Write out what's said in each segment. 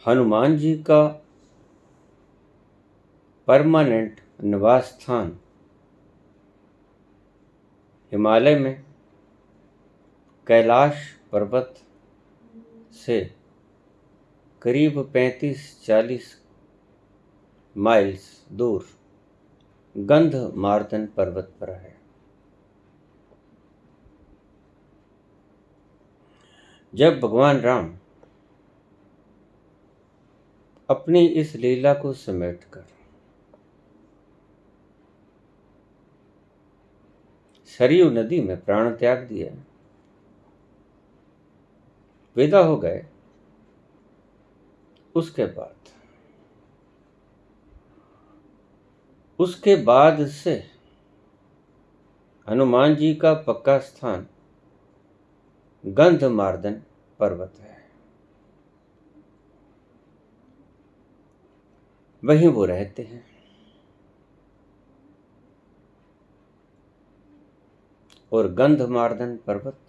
हनुमान जी का परमानेंट निवास स्थान हिमालय में कैलाश पर्वत से करीब 35-40 माइल्स दूर गंधमार्दन पर्वत पर है। जब भगवान राम अपनी इस लीला को समेटकर सरयू नदी में प्राण त्याग दिया, विदा हो गए, उसके बाद से हनुमान जी का पक्का स्थान गंधमार्दन पर्वत है। वहीं वो रहते हैं। और गंधमार्दन पर्वत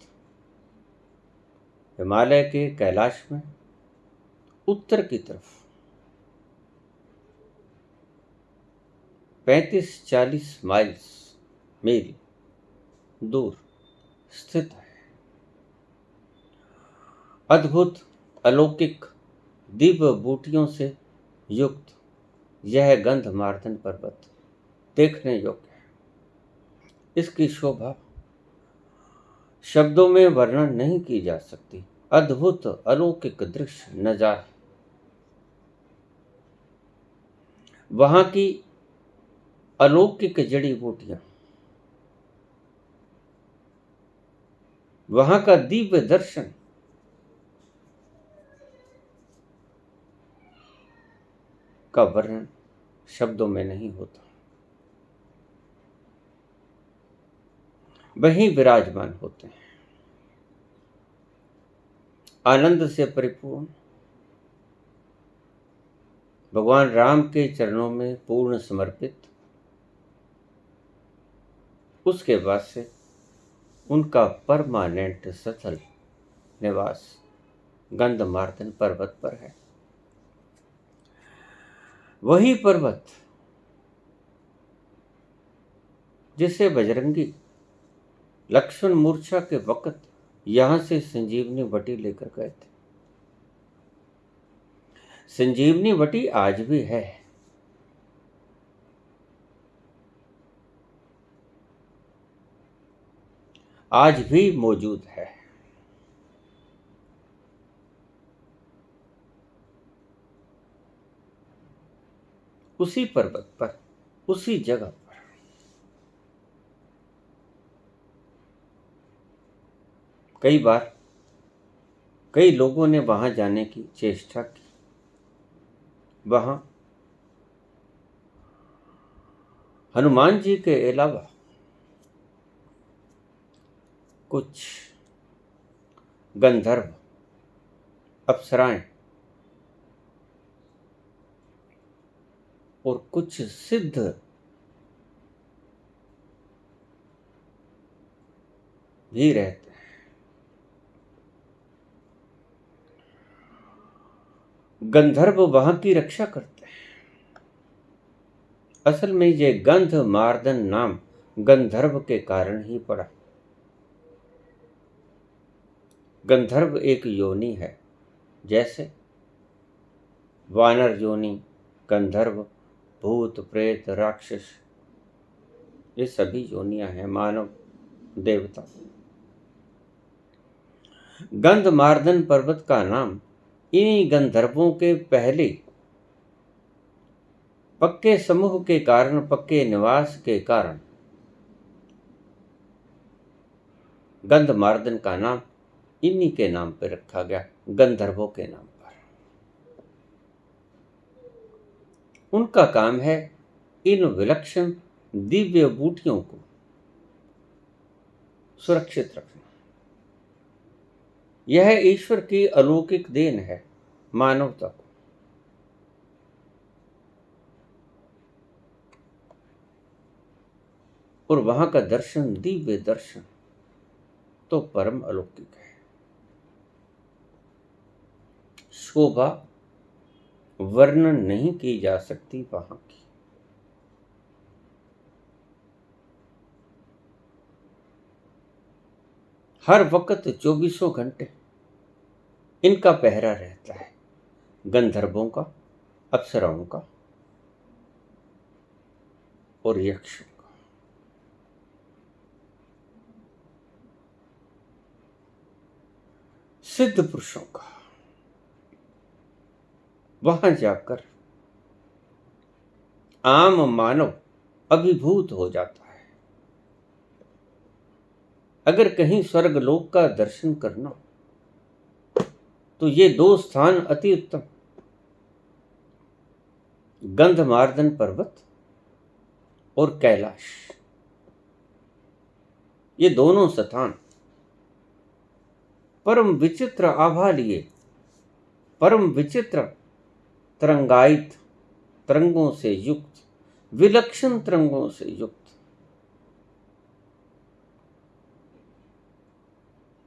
हिमालय के कैलाश में उत्तर की तरफ 35-40 मील दूर स्थित है। अद्भुत अलौकिक दिव्य बूटियों से युक्त यह गंधमार्दन पर्वत देखने योग्य है। इसकी शोभा शब्दों में वर्णन नहीं की जा सकती। अद्भुत अलौकिक दृश्य नजारा, वहां की अलौकिक जड़ी बूटियां, वहां का दिव्य दर्शन, का वर्णन शब्दों में नहीं होता। वहीं विराजमान होते हैं, आनंद से परिपूर्ण, भगवान राम के चरणों में पूर्ण समर्पित। उसके बाद से उनका परमानेंट स्थल निवास गंधमार्दन पर्वत पर है। वही पर्वत जिसे बजरंगी लक्ष्मण मूर्छा के वक्त यहां से संजीवनी बटी लेकर गए थे। संजीवनी बटी आज भी है। आज भी मौजूद है। उसी पर्वत पर, उसी जगह पर कई बार कई लोगों ने वहां जाने की चेष्टा की। वहां हनुमान जी के अलावा कुछ गंधर्व, अप्सराएं और कुछ सिद्ध भी रहते हैं। गंधर्व वहां की रक्षा करते हैं। असल में ये गंधमार्दन नाम गंधर्व के कारण ही पड़ा। गंधर्व एक योनि है, जैसे वानर योनि, गंधर्व, भूत, प्रेत, राक्षस, ये सभी योनियां हैं, मानव, देवता। गंधमार्दन पर्वत का नाम इन्हीं गंधर्वों के पहले पक्के समूह के कारण, पक्के निवास के कारण गंधमार्दन का नाम इन्हीं के नाम पर रखा गया, गंधर्वों के नाम पर। उनका काम है इन विलक्षण दिव्य बूटियों को सुरक्षित रखना। यह ईश्वर की अलौकिक देन है मानवता को। और वहां का दर्शन, दिव्य दर्शन तो परम अलौकिक है। शोभा वर्णन नहीं की जा सकती वहां की। हर वक्त 24 घंटे इनका पहरा रहता है, गंधर्वों का, अप्सराओं का और यक्षों का। सिद्ध पुरुषों का। वहां जाकर आम मानव अभिभूत हो जाता है। अगर कहीं स्वर्गलोक का दर्शन करना तो ये दो स्थान अति उत्तम, गंधमार्दन पर्वत और कैलाश। ये दोनों स्थान परम विचित्र आभा लिए, परम विचित्र तरंगायित, तरंगों से युक्त, विलक्षण तरंगों से युक्त,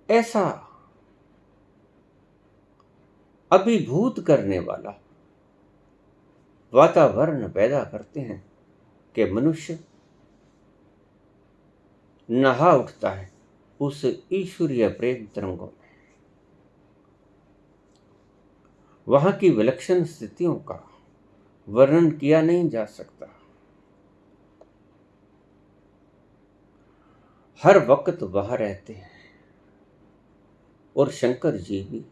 ऐसा अभिभूत करने वाला वातावरण पैदा करते हैं कि मनुष्य नहा उठता है उस ईश्वरीय प्रेम तरंगों में। वहां की विलक्षण स्थितियों का वर्णन किया नहीं जा सकता। हर वक्त वहां रहते हैं। और शंकर जी भी,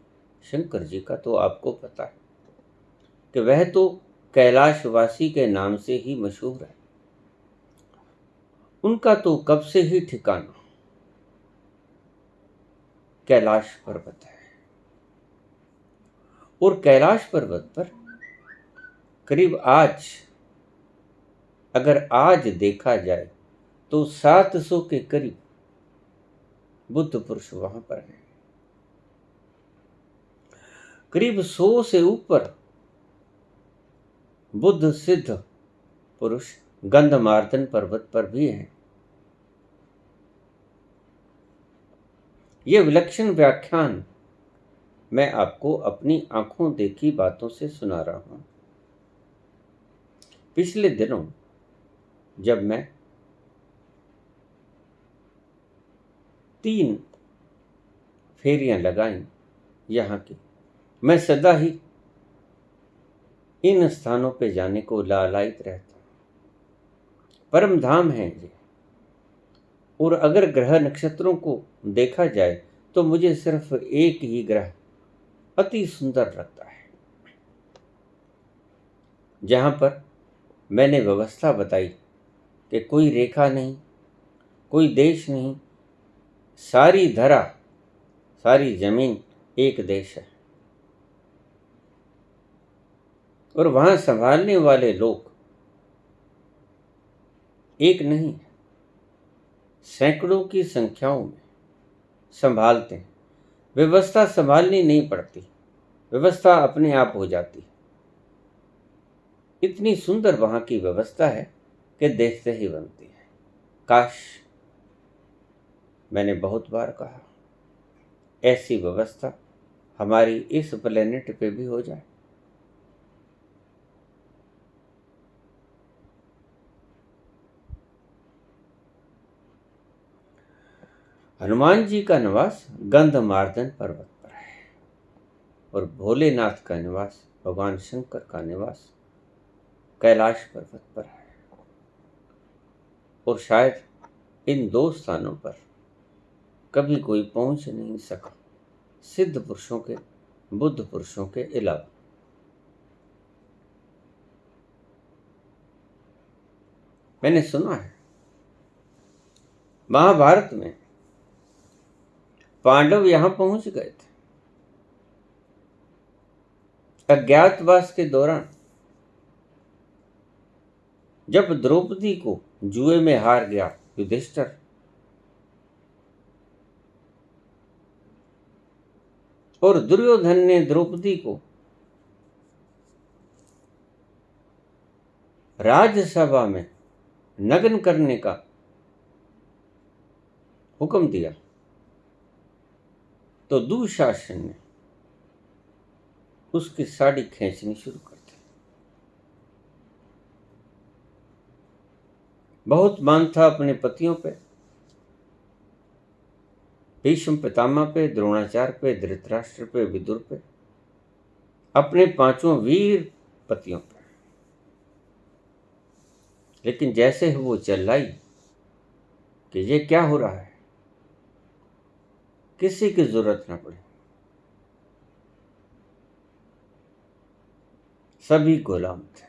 शंकर जी का तो आपको पता है कि वह तो कैलाशवासी के नाम से ही मशहूर है। उनका तो कब से ही ठिकाना कैलाश पर्वत है। और कैलाश पर्वत पर करीब आज, अगर आज देखा जाए तो 700 के करीब बुद्ध पुरुष वहां पर हैं। करीब 100 से ऊपर बुद्ध सिद्ध पुरुष गंधमार्दन पर्वत पर भी हैं। ये विलक्षण व्याख्यान मैं आपको अपनी आंखों देखी बातों से सुना रहा हूं। पिछले दिनों जब मैं 3 फेरियां लगाई यहाँ की, मैं सदा ही इन स्थानों पे जाने को लालायित रहता हूं। परम धाम है ये। और अगर ग्रह नक्षत्रों को देखा जाए तो मुझे सिर्फ एक ही ग्रह अति सुंदर लगता है, जहां पर मैंने व्यवस्था बताई कि कोई रेखा नहीं, कोई देश नहीं, सारी धरा, सारी जमीन एक देश है। और वहां संभालने वाले लोग एक नहीं, सैकड़ों की संख्याओं में संभालते हैं। व्यवस्था संभालनी नहीं पड़ती, व्यवस्था अपने आप हो जाती है। इतनी सुंदर वहां की व्यवस्था है कि देखते ही बनती है। काश, मैंने बहुत बार कहा, ऐसी व्यवस्था हमारी इस प्लेनेट पे भी हो जाए। हनुमान जी का निवास गंधमार्दन पर्वत पर है और भोलेनाथ का निवास, भगवान शंकर का निवास कैलाश पर्वत पर है। और शायद इन 2 स्थानों पर कभी कोई पहुंच नहीं सका सिद्ध पुरुषों के, बुद्ध पुरुषों के अलावा। मैंने सुना है महाभारत में पांडव यहां पहुंच गए थे अज्ञातवास के दौरान, जब द्रौपदी को जुए में हार गया युधिष्ठिर, और दुर्योधन ने द्रौपदी को राज्यसभा में नग्न करने का हुक्म दिया, तो दुशासन ने उसकी साड़ी खींचनी शुरू कर दी। बहुत मान था अपने पतियों पे, भीष्म पितामह पे, द्रोणाचार्य पे, धृतराष्ट्र पे, विदुर पे, अपने पांचों वीर पतियों पे। लेकिन जैसे ही वो चिल्लाई कि ये क्या हो रहा है, किसी की जरूरत न पड़ी, सभी गुलाम थे,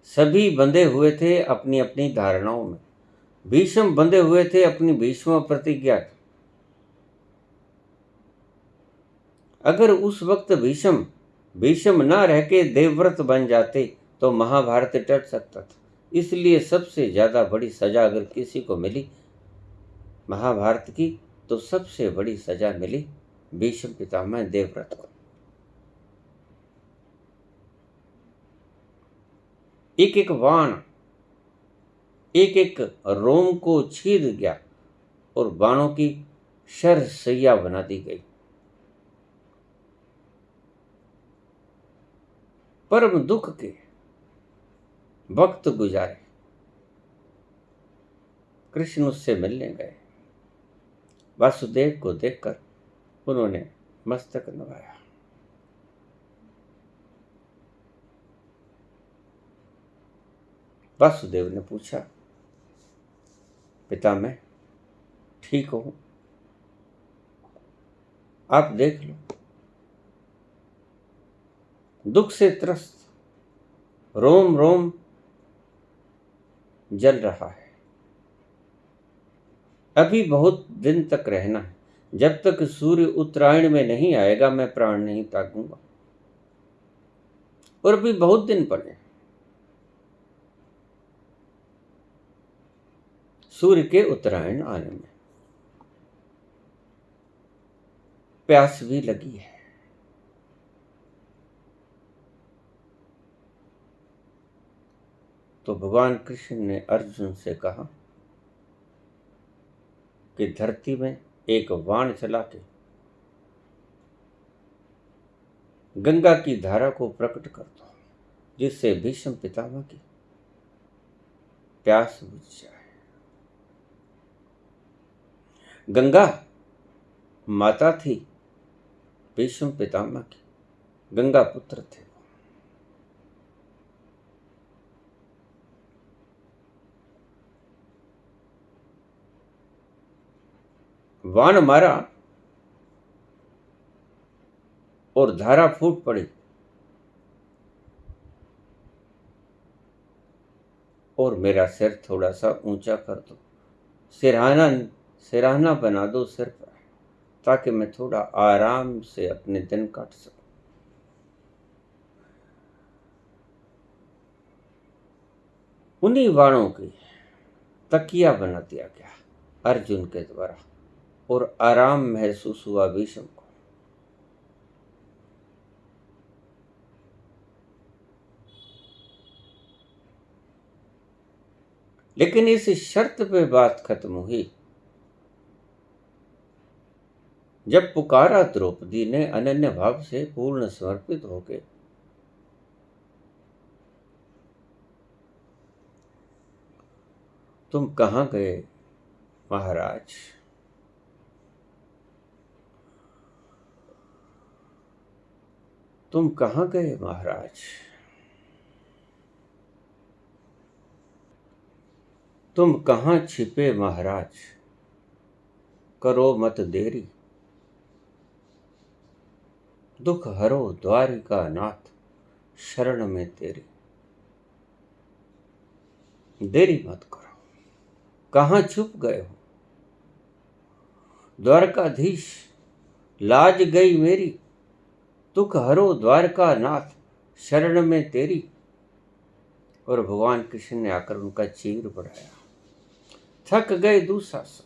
सभी बंधे हुए थे अपनी अपनी धारणाओं में। भीष्म बंधे हुए थे अपनी भीष्म प्रतिज्ञा। अगर उस वक्त भीष्म न रह के देवव्रत बन जाते तो महाभारत टट सकता था। इसलिए सबसे ज्यादा बड़ी सजा अगर किसी को मिली महाभारत की, तो सबसे बड़ी सजा मिली भीष्म पितामह देवव्रत को। एक एक बाण, एक एक रोम को छीद गया और बाणों की शरसैया बना दी गई। परम दुख के वक्त गुजारे। कृष्ण उससे मिलने गए। वासुदेव को देखकर उन्होंने मस्तक नवाया। वासुदेव ने पूछा, पिता मैं ठीक हूं, आप देख लो। दुख से त्रस्त, रोम रोम जल रहा है। अभी बहुत दिन तक रहना है। जब तक सूर्य उत्तरायण में नहीं आएगा मैं प्राण नहीं त्यागूंगा। और अभी बहुत दिन पड़े सूर्य के उत्तरायण आने में। प्यास भी लगी है। तो भगवान कृष्ण ने अर्जुन से कहा कि धरती में एक बाण चला के गंगा की धारा को प्रकट कर दो, जिससे भीष्म पितामह की प्यास बुझ जाए। गंगा माता थी भीष्म पितामह की, गंगा पुत्र थे। बाण मारा और धारा फूट पड़ी और मेरा सिर थोड़ा सा ऊंचा कर दो, सिरहाना बना दो सिर पर, ताकि मैं थोड़ा आराम से अपने दिन काट सकूं। उन्हीं बाणों की तकिया बना दिया गया अर्जुन के द्वारा और आराम महसूस हुआ भीष्म को। लेकिन इस शर्त पे बात खत्म हुई जब पुकारा द्रौपदी ने अनन्य भाव से पूर्ण समर्पित होके। तुम कहां गए महाराज? तुम कहां गए महाराज? तुम कहां छिपे महाराज? करो मत देरी, दुख हरो द्वारिका नाथ, शरण में तेरी। देरी मत करो। कहां छुप गए हो द्वारकाधीश? लाज गई मेरी, दुख हरो द्वारका नाथ, शरण में तेरी। और भगवान कृष्ण ने आकर उनका चीर बढ़ाया। थक गए दुशासन,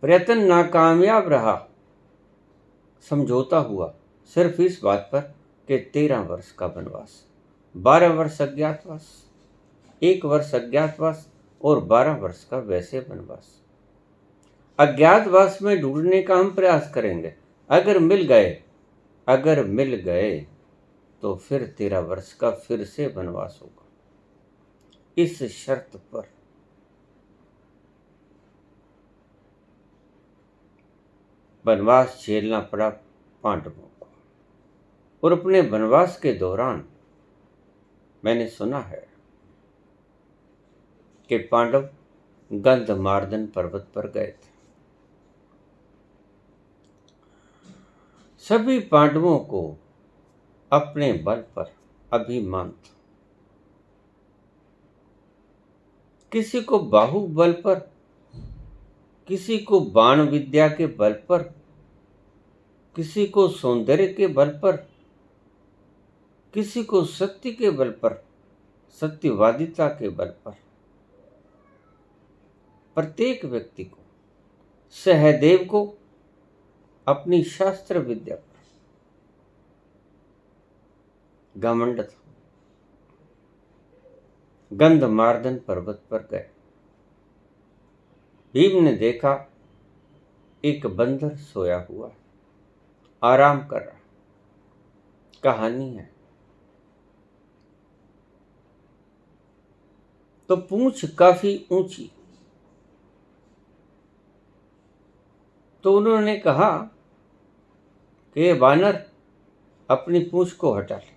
प्रयत्न नाकामयाब रहा। समझौता हुआ सिर्फ इस बात पर कि 13 वर्ष का वनवास, 12 वर्ष अज्ञातवास, 1 वर्ष अज्ञातवास और 12 वर्ष का वैसे वनवास। अज्ञातवास में ढूंढने का हम प्रयास करेंगे। अगर मिल गए तो फिर 13 वर्ष का फिर से वनवास होगा। इस शर्त पर वनवास झेलना पड़ा पांडवों को। और अपने वनवास के दौरान मैंने सुना है कि पांडव गंधमार्दन पर्वत पर गए थे। सभी पांडवों को अपने बल पर अभिमान था। किसी को बाहुबल पर, किसी को बाण विद्या के बल पर, किसी को सौंदर्य के बल पर, किसी को सत्य के बल पर, सत्यवादिता के बल पर। प्रत्येक व्यक्ति को, सहदेव को अपनी शास्त्र विद्या पर घमंड था। गंधमार्दन पर्वत पर गए। भीम ने देखा एक बंदर सोया हुआ, आराम कर रहा। कहानी है। तो पूंछ काफी ऊंची। तो उन्होंने कहा कि ये बानर अपनी पूंछ को हटा ले,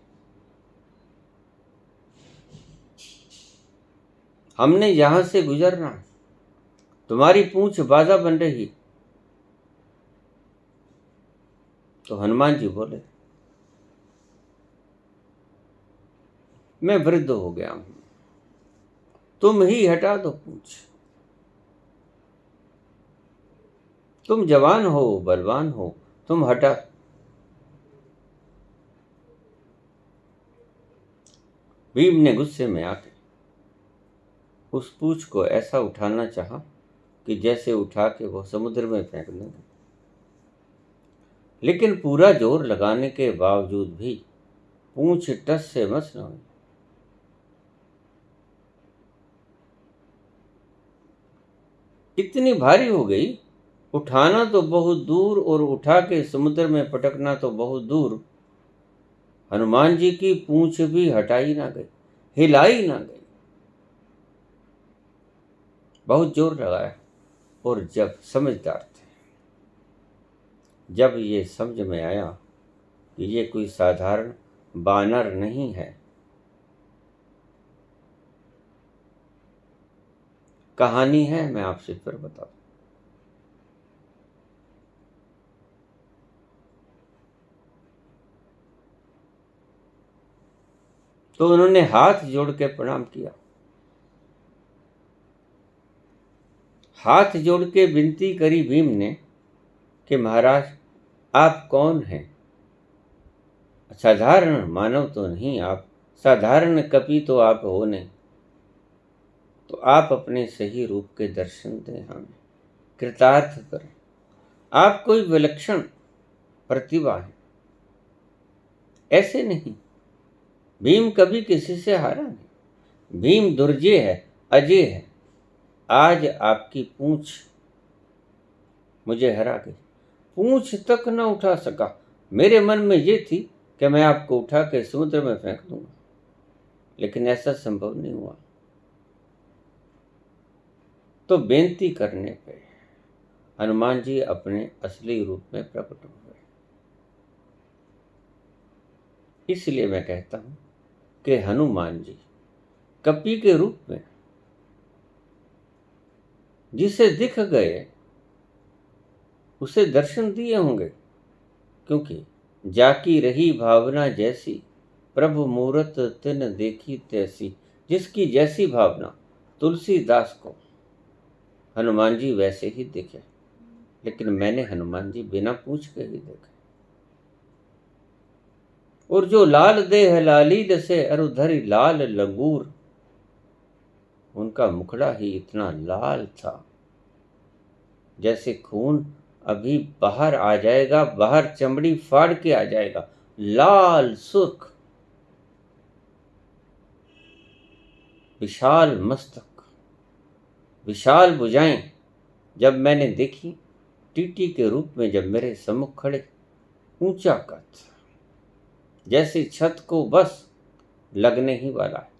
हमने यहां से गुजरना है, तुम्हारी पूंछ बाधा बन रही। तो हनुमान जी बोले, मैं वृद्ध हो गया हूं, तुम ही हटा दो पूंछ। तुम जवान हो, बलवान हो, तुम हटा। भीम ने गुस्से में आके उस पूंछ को ऐसा उठाना चाहा कि जैसे उठा के वो समुद्र में फेंक देंगे। लेकिन पूरा जोर लगाने के बावजूद भी पूंछ टस से मस न हुई। इतनी भारी हो गई, उठाना तो बहुत दूर और उठा के समुद्र में पटकना तो बहुत दूर, हनुमान जी की पूंछ भी हटाई ना गई, हिलाई ना गई। बहुत जोर लगाया और जब समझदार थे, जब ये समझ में आया कि ये कोई साधारण बानर नहीं है, कहानी है, मैं आपसे फिर बताऊं। तो उन्होंने हाथ जोड़ के प्रणाम किया। हाथ जोड़ के विनती करी भीम ने कि महाराज आप कौन हैं? साधारण मानव तो नहीं आप, साधारण कपि तो आप हो नहीं। तो आप अपने सही रूप के दर्शन दें, हमें कृतार्थ करें। आप कोई विलक्षण प्रतिभा है, ऐसे नहीं। भीम कभी किसी से हारा नहीं। भीम दुर्जय है, अजय है। आज आपकी पूंछ मुझे हरा गई, पूंछ तक न उठा सका। मेरे मन में ये थी कि मैं आपको उठा के समुद्र में फेंक दूंगा, लेकिन ऐसा संभव नहीं हुआ। तो बेनती करने पे हनुमान जी अपने असली रूप में प्रकट हो गए। इसलिए मैं कहता हूं कि हनुमान जी कपि के रूप में जिसे दिख गए उसे दर्शन दिए होंगे, क्योंकि जाकी रही भावना जैसी, प्रभु मूरत तिन देखी तैसी। जिसकी जैसी भावना तुलसीदास को हनुमान जी वैसे ही दिखे, लेकिन मैंने हनुमान जी बिना पूछ के ही देखे। और जो लाल देह लालील से अरुधरी लाल लंगूर, उनका मुखड़ा ही इतना लाल था जैसे खून अभी बाहर आ जाएगा, बाहर चमड़ी फाड़ के आ जाएगा, लाल सुर्ख। विशाल मस्तक, विशाल भुजाएं जब मैंने देखी, टीटी के रूप में जब मेरे सम्मुख खड़े, ऊंचा कद, जैसे छत को बस लगने ही वाला है।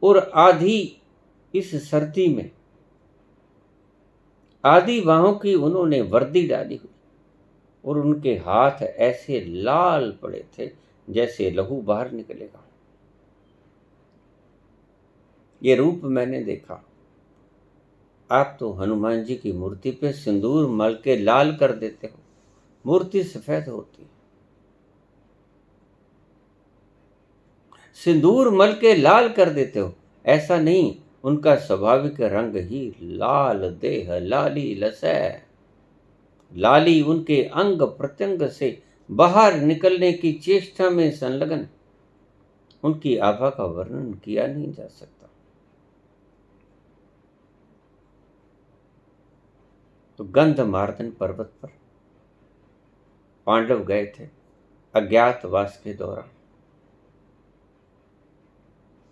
और आधी इस सर्दी में आधी बाहों की उन्होंने वर्दी डाली हुई और उनके हाथ ऐसे लाल पड़े थे जैसे लहू बाहर निकलेगा। ये रूप मैंने देखा। आप तो हनुमान जी की मूर्ति पे सिंदूर मल के लाल कर देते हो, मूर्ति सफेद होती है। सिंदूर मल के लाल कर देते हो, ऐसा नहीं, उनका स्वाभाविक रंग ही लाल, देह लाली लसै, लाली उनके अंग प्रत्यंग से बाहर निकलने की चेष्टा में संलग्न। उनकी आभा का वर्णन किया नहीं जा सकता। तो गंधमार्दन पर्वत पर पांडव गए थे अज्ञातवास के दौरान।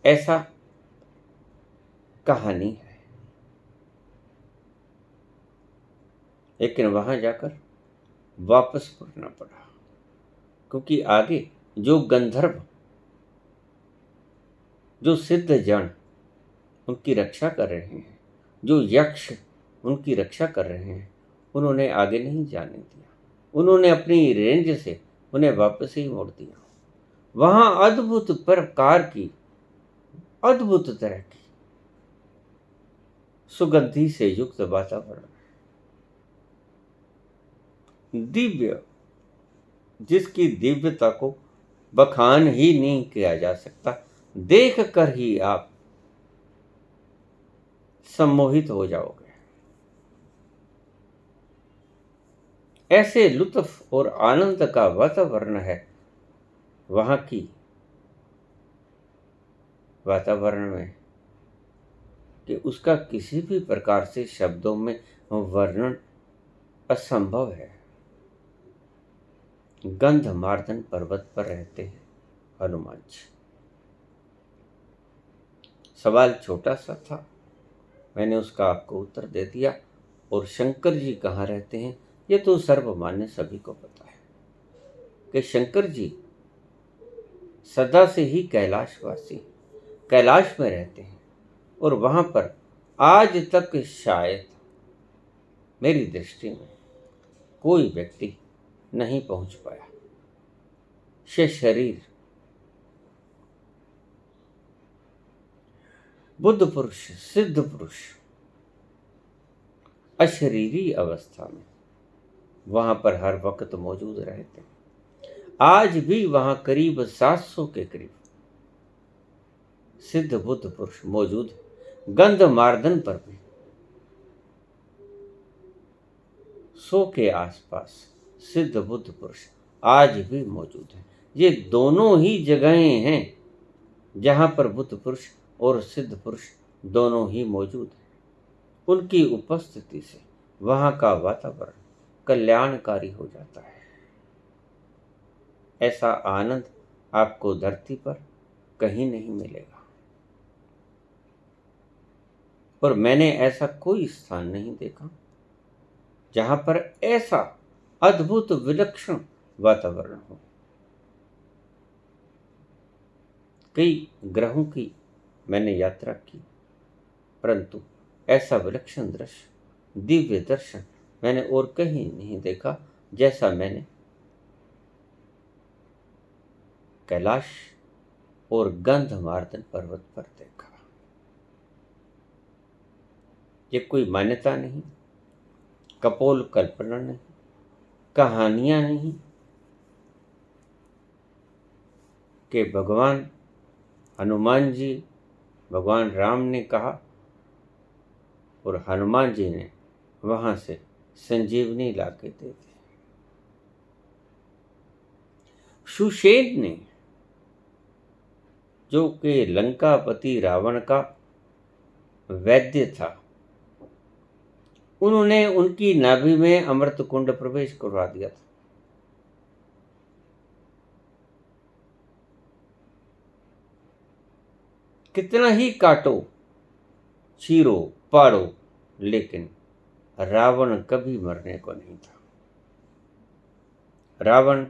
ऐसा कहानी है, लेकिन वहां जाकर वापस मुड़ना पड़ा, क्योंकि आगे जो गंधर्व, जो सिद्ध जन उनकी रक्षा कर रहे हैं, जो यक्ष उनकी रक्षा कर रहे हैं, उन्होंने आगे नहीं जाने दिया। उन्होंने अपनी रेंज से उन्हें वापस ही मोड़ दिया। वहां अद्भुत प्रकार की, अद्भुत तरह की सुगंधि से युक्त वातावरण, दिव्य, जिसकी दिव्यता को बखान ही नहीं किया जा सकता। देख कर ही आप सम्मोहित हो जाओगे। ऐसे लुत्फ और आनंद का वातावरण है वहां की वातावरण में कि उसका किसी भी प्रकार से शब्दों में वर्णन असंभव है। गंधमार्दन पर्वत पर रहते हैं हनुमान जी। सवाल छोटा सा था, मैंने उसका आपको उत्तर दे दिया। और शंकर जी कहाँ रहते हैं, ये तो सर्वमान्य सभी को पता है कि शंकर जी सदा से ही कैलाशवासी, कैलाश में रहते हैं। और वहां पर आज तक शायद मेरी दृष्टि में कोई व्यक्ति नहीं पहुंच पाया। शरीर बुद्ध पुरुष, सिद्ध पुरुष अशरीरी अवस्था में वहां पर हर वक्त मौजूद रहते हैं। आज भी वहां करीब 700 के करीब सिद्ध बुद्ध पुरुष मौजूद है। गंधमार्दन पर भी 100 के आसपास सिद्ध बुद्ध पुरुष आज भी मौजूद हैं। ये दोनों ही जगहें हैं जहां पर बुद्ध पुरुष और सिद्ध पुरुष दोनों ही मौजूद हैं। उनकी उपस्थिति से वहां का वातावरण कल्याणकारी हो जाता है। ऐसा आनंद आपको धरती पर कहीं नहीं मिलेगा। और मैंने ऐसा कोई स्थान नहीं देखा जहां पर ऐसा अद्भुत विलक्षण वातावरण हो। कई ग्रहों की मैंने यात्रा की, परंतु ऐसा विलक्षण दृश्य, दिव्य दर्शन मैंने और कहीं नहीं देखा जैसा मैंने कैलाश और गंधमार्दन पर्वत पर देखा। ये कोई मान्यता नहीं, कपोल कल्पना नहीं, कहानियां नहीं कि भगवान हनुमान जी, भगवान राम ने कहा और हनुमान जी ने वहां से संजीवनी लाके दे दी। सुषेण ने, जो कि लंकापति रावण का वैद्य था, उन्होंने उनकी नाभि में अमृत कुंड प्रवेश करवा दिया था। कितना ही काटो, चीरो, पाड़ो, लेकिन रावण कभी मरने को नहीं था। रावण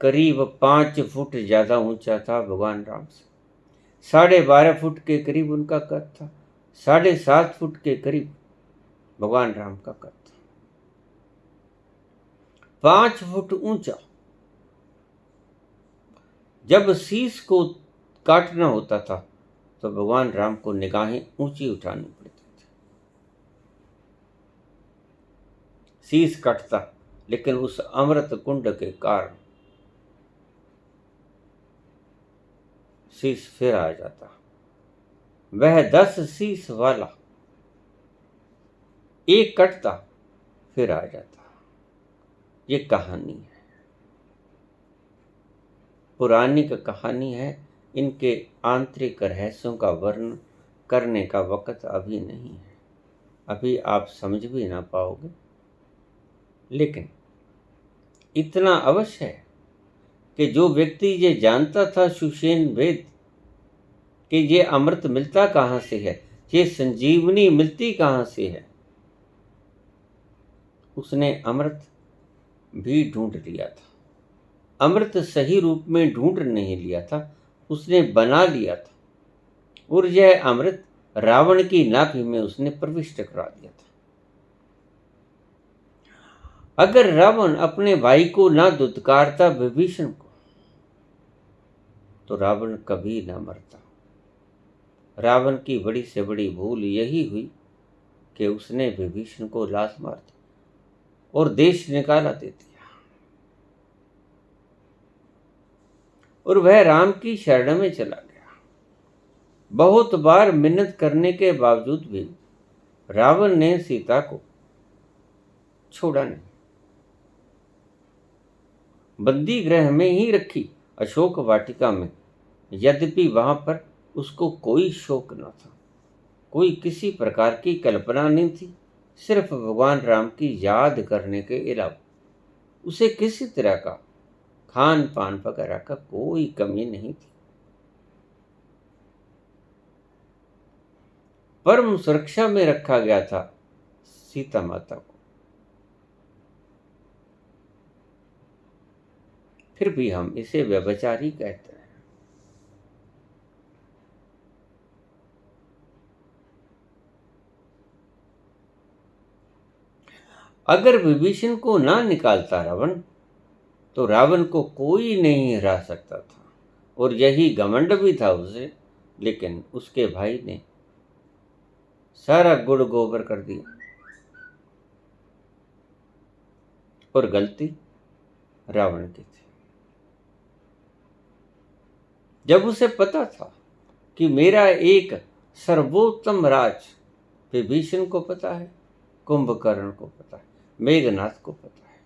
करीब 5 फुट ज़्यादा ऊंचा था भगवान राम से। 12.5 फुट के करीब उनका कद था। 7.5 फुट के करीब भगवान राम का कद था। 5 फुट ऊंचा। जब शीश को काटना होता था तो भगवान राम को निगाहें ऊंची उठानी पड़ती थी। शीश कटता, लेकिन उस अमृत कुंड के कारण शीश फिर आ जाता। वह 10 शीश वाला एक कटता फिर आ जाता। ये कहानी है, पौराणिक कहानी है। इनके आंतरिक रहस्यों का वर्णन करने का वक्त अभी नहीं है, अभी आप समझ भी ना पाओगे। लेकिन इतना अवश्य है कि जो व्यक्ति ये जानता था सुषेण वेद कि ये अमृत मिलता कहाँ से है, ये संजीवनी मिलती कहाँ से है, उसने अमृत भी ढूंढ लिया था। अमृत सही रूप में ढूंढ नहीं लिया था, उसने बना लिया था। और यह अमृत रावण की नाभि में उसने प्रविष्ट करा दिया था। अगर रावण अपने भाई को ना दुत्कारता विभीषण को, तो रावण कभी ना मरता। रावण की बड़ी से बड़ी भूल यही हुई कि उसने विभीषण को लात मार दी और देश निकाला दे दिया। और वह राम की शरण में चला गया। बहुत बार मिन्नत करने के बावजूद भी रावण ने सीता को छोड़ा नहीं। बंदी गृह में ही रखी अशोक वाटिका में, यद्यपि वहां पर उसको कोई शोक न था, कोई किसी प्रकार की कल्पना नहीं थी। सिर्फ भगवान राम की याद करने के अलावा उसे किसी तरह का खान पान वगैरह का कोई कमी नहीं थी। परम सुरक्षा में रखा गया था सीता माता को। फिर भी हम इसे व्यभिचारी कहते हैं। अगर विभीषण को ना निकालता रावण, तो रावण को कोई नहीं हरा सकता था। और यही घमंड भी था उसे, लेकिन उसके भाई ने सारा गुड़ गोबर कर दिया। और गलती रावण की थी। जब उसे पता था कि मेरा एक सर्वोत्तम राज विभीषण को पता है, कुंभकर्ण को पता है, मेघनाथ को पता है,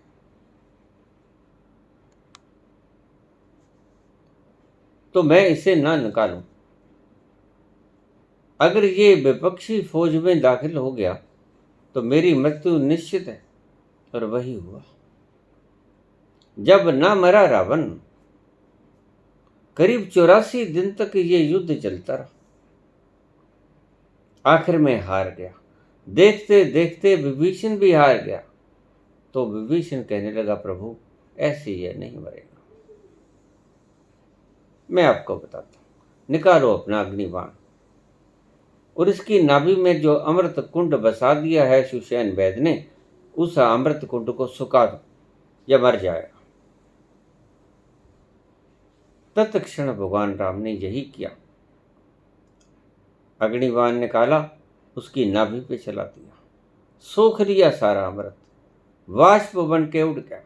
तो मैं इसे ना निकालूं। अगर ये विपक्षी फौज में दाखिल हो गया तो मेरी मृत्यु निश्चित है। और वही हुआ। जब ना मरा रावण, करीब 84 दिन तक ये युद्ध चलता रहा। आखिर में हार गया। देखते देखते विभीषण भी हार गया। तो विभीषण कहने लगा, प्रभु ऐसे यह नहीं मरेगा। मैं आपको बताता हूं, निकालो अपना अग्निबाण और इसकी नाभि में जो अमृत कुंड बसा दिया है सुषेण वैद ने, उस अमृत कुंड को सुखा दो या मर जाएगा। तत्क्षण भगवान राम ने यही किया। अग्निबाण निकाला, उसकी नाभि पे चला दिया, सोख लिया सारा अमृत, वाष्प बन के उड़ गया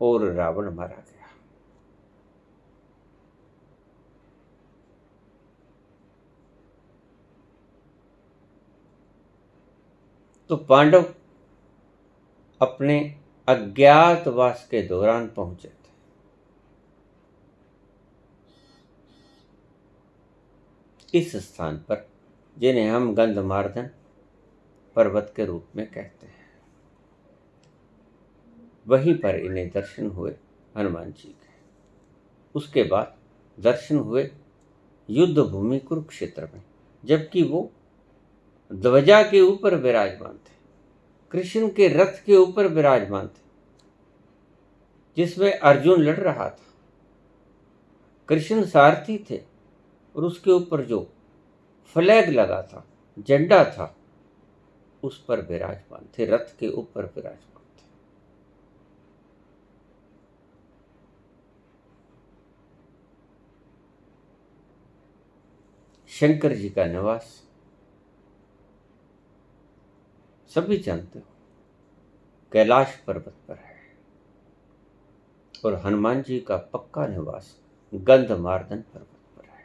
और रावण मारा गया। तो पांडव अपने अज्ञातवास के दौरान पहुंचे थे। इस स्थान पर, जिन्हें हम गंधमार्दन पर्वत के रूप में कहते हैं, वहीं पर इन्हें दर्शन हुए हनुमान जी के। उसके बाद दर्शन हुए युद्ध भूमि कुरुक्षेत्र में, जबकि वो ध्वजा के ऊपर विराजमान थे, कृष्ण के रथ के ऊपर विराजमान थे। जिसमें अर्जुन लड़ रहा था। कृष्ण सारथी थे और उसके ऊपर जो फ्लैग लगा था, झंडा था, उस पर विराजमान थे, रथ के ऊपर विराजमान थे। शंकर जी का निवास सभी जानते हो, कैलाश पर्वत पर है। और हनुमान जी का पक्का निवास गंधमार्दन पर्वत पर है।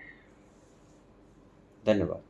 धन्यवाद।